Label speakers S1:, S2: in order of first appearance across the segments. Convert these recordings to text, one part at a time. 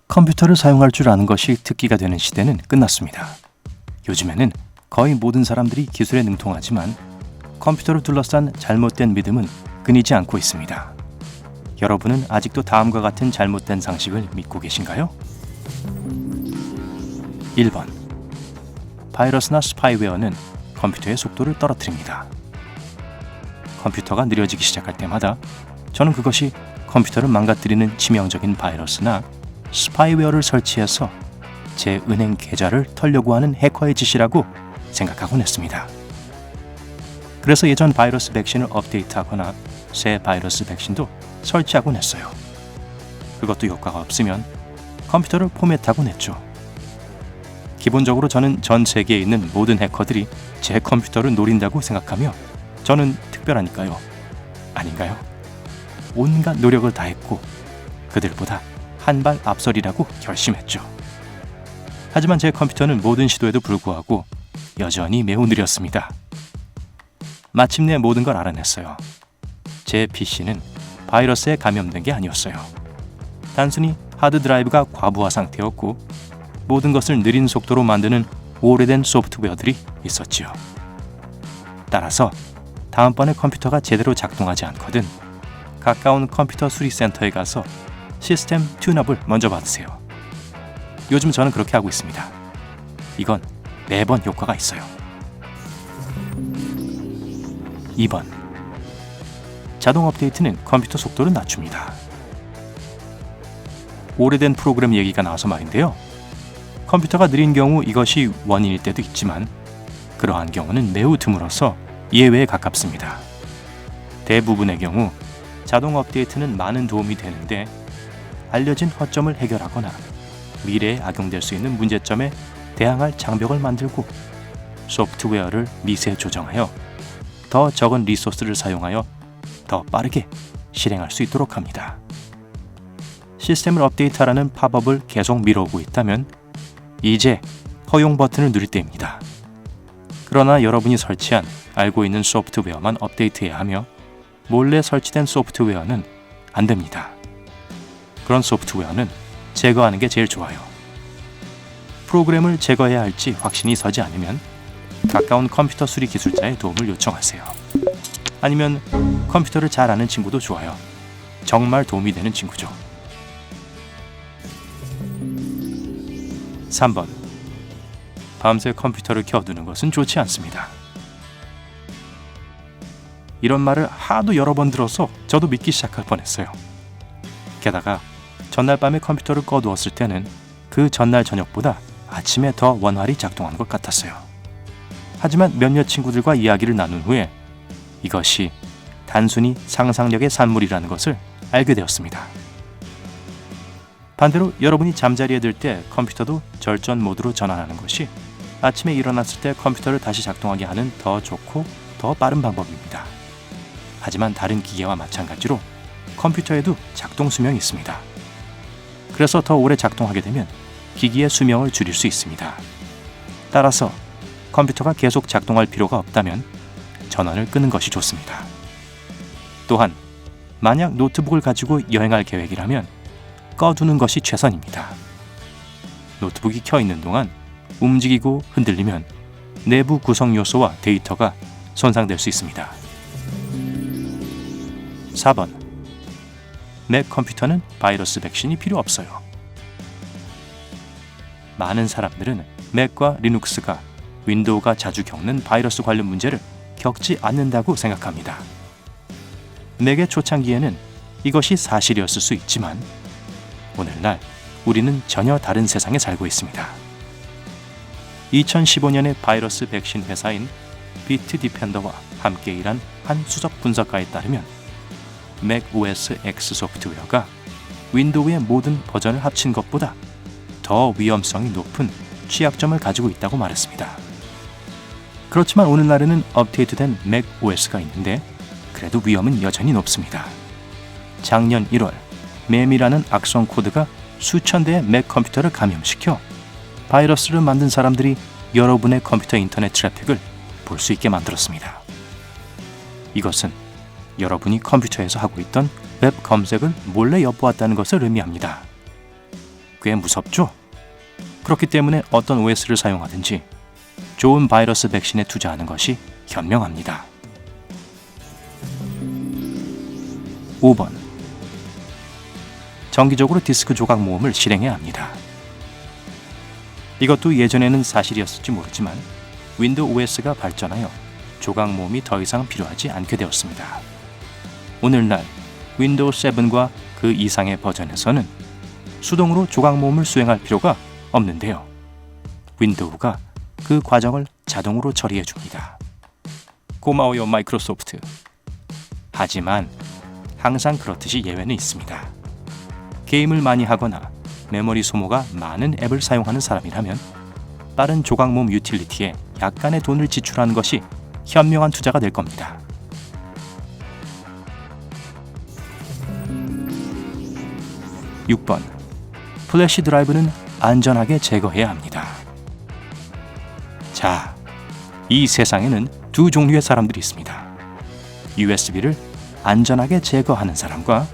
S1: 컴퓨터를 사용할 줄 아는 것이 특기가 되는 시대는 끝났습니다. 요즘에는 거의 모든 사람들이 기술에 능통하지만 컴퓨터를 둘러싼 잘못된 믿음은 끊이지 않고 있습니다. 여러분은 아직도 다음과 같은 잘못된 상식을 믿고 계신가요? 1번. 바이러스나 스파이웨어는 컴퓨터의 속도를 떨어뜨립니다. 컴퓨터가 느려지기 시작할 때마다 저는 그것이 컴퓨터를 망가뜨리는 치명적인 바이러스나 스파이웨어를 설치해서 제 은행 계좌를 털려고 하는 해커의 짓이라고 생각하곤 했습니다. 그래서 예전 바이러스 백신을 업데이트하거나 새 바이러스 백신도 설치하곤 했어요. 그것도 효과가 없으면 컴퓨터를 포맷하곤 했죠. 기본적으로 저는 전 세계에 있는 모든 해커들이 제 컴퓨터를 노린다고 생각하며 저는 특별하니까요. 아닌가요? 온갖 노력을 다했고 그들보다 한 발 앞서리라고 결심했죠. 하지만 제 컴퓨터는 모든 시도에도 불구하고 여전히 매우 느렸습니다. 마침내 모든 걸 알아냈어요. 제 PC는 바이러스에 감염된 게 아니었어요. 단순히 하드드라이브가 과부하 상태였고 모든 것을 느린 속도로 만드는 오래된 소프트웨어들이 있었지요. 따라서 다음번에 컴퓨터가 제대로 작동하지 않거든 가까운 컴퓨터 수리센터에 가서 시스템 튠업을 먼저 받으세요. 요즘 저는 그렇게 하고 있습니다. 이건 매번 효과가 있어요. 2번. 자동 업데이트는 컴퓨터 속도를 낮춥니다. 오래된 프로그램 얘기가 나와서 말인데요. 컴퓨터가 느린 경우 이것이 원인일 때도 있지만 그러한 경우는 매우 드물어서 예외에 가깝습니다. 대부분의 경우 자동 업데이트는 많은 도움이 되는데 알려진 허점을 해결하거나 미래에 악용될 수 있는 문제점에 대항할 장벽을 만들고 소프트웨어를 미세 조정하여 더 적은 리소스를 사용하여 더 빠르게 실행할 수 있도록 합니다. 시스템을 업데이트하라는 팝업을 계속 미뤄오고 있다면 이제 허용 버튼을 누릴 때입니다. 그러나 여러분이 설치한 알고 있는 소프트웨어만 업데이트해야 하며 몰래 설치된 소프트웨어는 안 됩니다. 그런 소프트웨어는 제거하는 게 제일 좋아요. 프로그램을 제거해야 할지 확신이 서지 않으면 가까운 컴퓨터 수리 기술자의 도움을 요청하세요. 아니면 컴퓨터를 잘 아는 친구도 좋아요. 정말 도움이 되는 친구죠. 3번. 밤새 컴퓨터를 켜두는 것은 좋지 않습니다. 이런 말을 하도 여러 번 들어서 저도 믿기 시작할 뻔했어요. 게다가 전날 밤에 컴퓨터를 꺼두었을 때는 그 전날 저녁보다 아침에 더 원활히 작동하는 것 같았어요. 하지만 몇몇 친구들과 이야기를 나눈 후에 이것이 단순히 상상력의 산물이라는 것을 알게 되었습니다. 반대로 여러분이 잠자리에 들 때 컴퓨터도 절전 모드로 전환하는 것이 아침에 일어났을 때 컴퓨터를 다시 작동하게 하는 더 좋고 더 빠른 방법입니다. 하지만 다른 기계와 마찬가지로 컴퓨터에도 작동 수명이 있습니다. 그래서 더 오래 작동하게 되면 기기의 수명을 줄일 수 있습니다. 따라서 컴퓨터가 계속 작동할 필요가 없다면 전원을 끄는 것이 좋습니다. 또한 만약 노트북을 가지고 여행할 계획이라면 꺼두는 것이 최선입니다. 노트북이 켜 있는 동안 움직이고 흔들리면 내부 구성 요소와 데이터가 손상될 수 있습니다. 4번. 맥 컴퓨터는 바이러스 백신이 필요 없어요. 많은 사람들은 맥과 리눅스가 윈도우가 자주 겪는 바이러스 관련 문제를 겪지 않는다고 생각합니다. 맥의 초창기에는 이것이 사실이었을 수 있지만 오늘날 우리는 전혀 다른 세상에 살고 있습니다. 2015년에 바이러스 백신 회사인 비트디펜더와 함께 일한 한 수석 분석가에 따르면 맥 OS X 소프트웨어가 윈도우의 모든 버전을 합친 것보다 더 위험성이 높은 취약점을 가지고 있다고 말했습니다. 그렇지만 오늘날에는 업데이트된 맥 OS가 있는데 그래도 위험은 여전히 높습니다. 작년 1월 맴이라는 악성 코드가 수천 대의 맥 컴퓨터를 감염시켜 바이러스를 만든 사람들이 여러분의 컴퓨터 인터넷 트래픽을 볼 수 있게 만들었습니다. 이것은 여러분이 컴퓨터에서 하고 있던 웹 검색을 몰래 엿보았다는 것을 의미합니다. 꽤 무섭죠? 그렇기 때문에 어떤 OS를 사용하든지 좋은 바이러스 백신에 투자하는 것이 현명합니다. 5번. 정기적으로 디스크 조각 모음을 실행해야 합니다. 이것도 예전에는 사실이었을지 모르지만 윈도우 OS가 발전하여 조각 모음이 더 이상 필요하지 않게 되었습니다. 오늘날 윈도우 7과 그 이상의 버전에서는 수동으로 조각 모음을 수행할 필요가 없는데요. 윈도우가 그 과정을 자동으로 처리해 줍니다. 고마워요, 마이크로소프트. 하지만 항상 그렇듯이 예외는 있습니다. 게임을 많이 하거나 메모리 소모가 많은 앱을 사용하는 사람이라면 빠른 조각 모음 유틸리티에 약간의 돈을 지출하는 것이 현명한 투자가 될 겁니다. 6번. 플래시 드라이브는 안전하게 제거해야 합니다. 자, 이 세상에는 두 종류의 사람들이 있습니다. USB를 안전하게 제거하는 사람과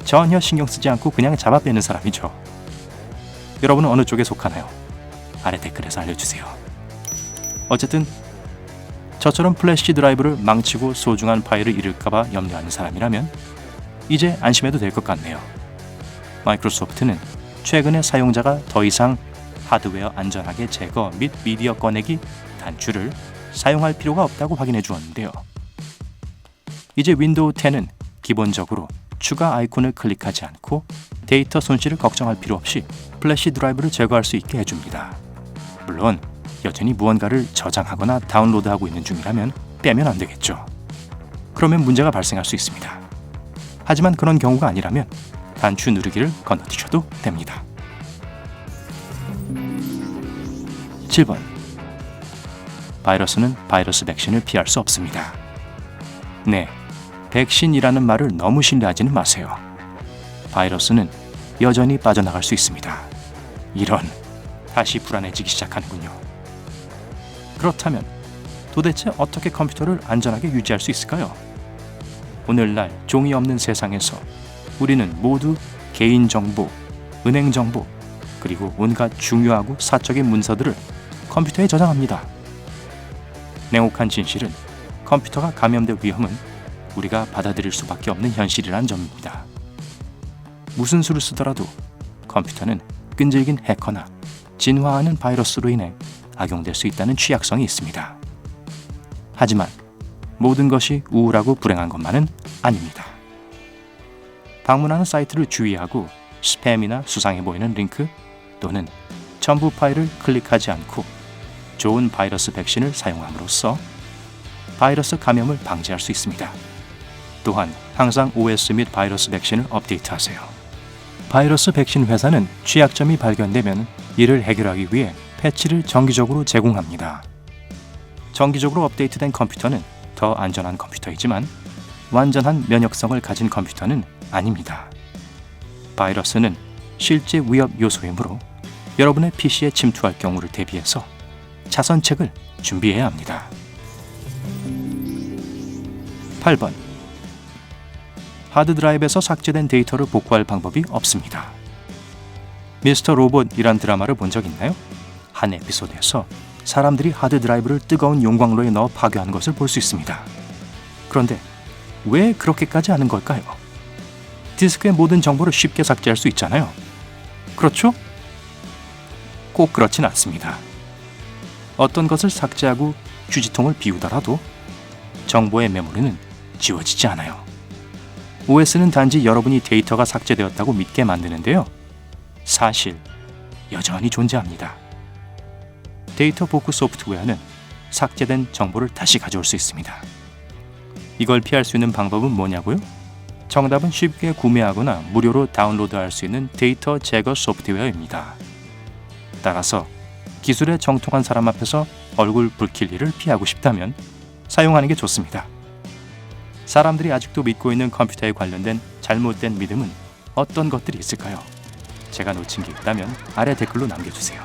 S1: 전혀 신경 쓰지 않고 그냥 잡아 빼는 사람이죠. 여러분은 어느 쪽에 속하나요? 아래 댓글에서 알려주세요. 어쨌든 저처럼 플래시 드라이브를 망치고 소중한 파일을 잃을까봐 염려하는 사람이라면 이제 안심해도 될 것 같네요. 마이크로소프트는 최근에 사용자가 더 이상 하드웨어 안전하게 제거 및 미디어 꺼내기 단추를 사용할 필요가 없다고 확인해 주었는데요. 이제 윈도우 10은 기본적으로 추가 아이콘을 클릭하지 않고 데이터 손실을 걱정할 필요 없이 플래시 드라이브를 제거할 수 있게 해줍니다. 물론 여전히 무언가를 저장하거나 다운로드하고 있는 중이라면 빼면 안 되겠죠. 그러면 문제가 발생할 수 있습니다. 하지만 그런 경우가 아니라면 단추 누르기를 건너뛰셔도 됩니다. 7번. 바이러스는 바이러스 백신을 피할 수 없습니다. 네, 백신이라는 말을 너무 신뢰하지는 마세요. 바이러스는 여전히 빠져나갈 수 있습니다. 이런, 다시 불안해지기 시작하는군요. 그렇다면 도대체 어떻게 컴퓨터를 안전하게 유지할 수 있을까요? 오늘날 종이 없는 세상에서 우리는 모두 개인정보, 은행정보, 그리고 온갖 중요하고 사적인 문서들을 컴퓨터에 저장합니다. 냉혹한 진실은 컴퓨터가 감염될 위험은 우리가 받아들일 수밖에 없는 현실이란 점입니다. 무슨 수를 쓰더라도 컴퓨터는 끈질긴 해커나 진화하는 바이러스로 인해 악용될 수 있다는 취약성이 있습니다. 하지만 모든 것이 우울하고 불행한 것만은 아닙니다. 방문하는 사이트를 주의하고 스팸이나 수상해 보이는 링크 또는 첨부 파일을 클릭하지 않고 좋은 바이러스 백신을 사용함으로써 바이러스 감염을 방지할 수 있습니다. 또한 항상 OS 및 바이러스 백신을 업데이트하세요. 바이러스 백신 회사는 취약점이 발견되면 이를 해결하기 위해 패치를 정기적으로 제공합니다. 정기적으로 업데이트된 컴퓨터는 더 안전한 컴퓨터이지만 완전한 면역성을 가진 컴퓨터는 아닙니다. 바이러스는 실제 위협 요소이므로 여러분의 PC에 침투할 경우를 대비해서 차선책을 준비해야 합니다. 8번. 하드드라이브에서 삭제된 데이터를 복구할 방법이 없습니다. 미스터 로봇이란 드라마를 본 적 있나요? 한 에피소드에서 사람들이 하드드라이브를 뜨거운 용광로에 넣어 파괴한 것을 볼 수 있습니다. 그런데 왜 그렇게까지 하는 걸까요? 디스크의 모든 정보를 쉽게 삭제할 수 있잖아요. 그렇죠? 꼭 그렇진 않습니다. 어떤 것을 삭제하고 휴지통을 비우더라도 정보의 메모리는 지워지지 않아요. OS는 단지 여러분이 데이터가 삭제되었다고 믿게 만드는데요. 사실 여전히 존재합니다. 데이터 복구 소프트웨어는 삭제된 정보를 다시 가져올 수 있습니다. 이걸 피할 수 있는 방법은 뭐냐고요? 정답은 쉽게 구매하거나 무료로 다운로드할 수 있는 데이터 제거 소프트웨어입니다. 따라서 기술에 정통한 사람 앞에서 얼굴 붉힐 일을 피하고 싶다면 사용하는 게 좋습니다. 사람들이 아직도 믿고 있는 컴퓨터에 관련된 잘못된 믿음은 어떤 것들이 있을까요? 제가 놓친 게 있다면 아래 댓글로 남겨주세요.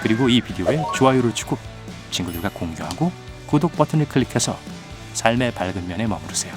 S1: 그리고 이 비디오에 좋아요를 주고 친구들과 공유하고 구독 버튼을 클릭해서 삶의 밝은 면에 머무르세요.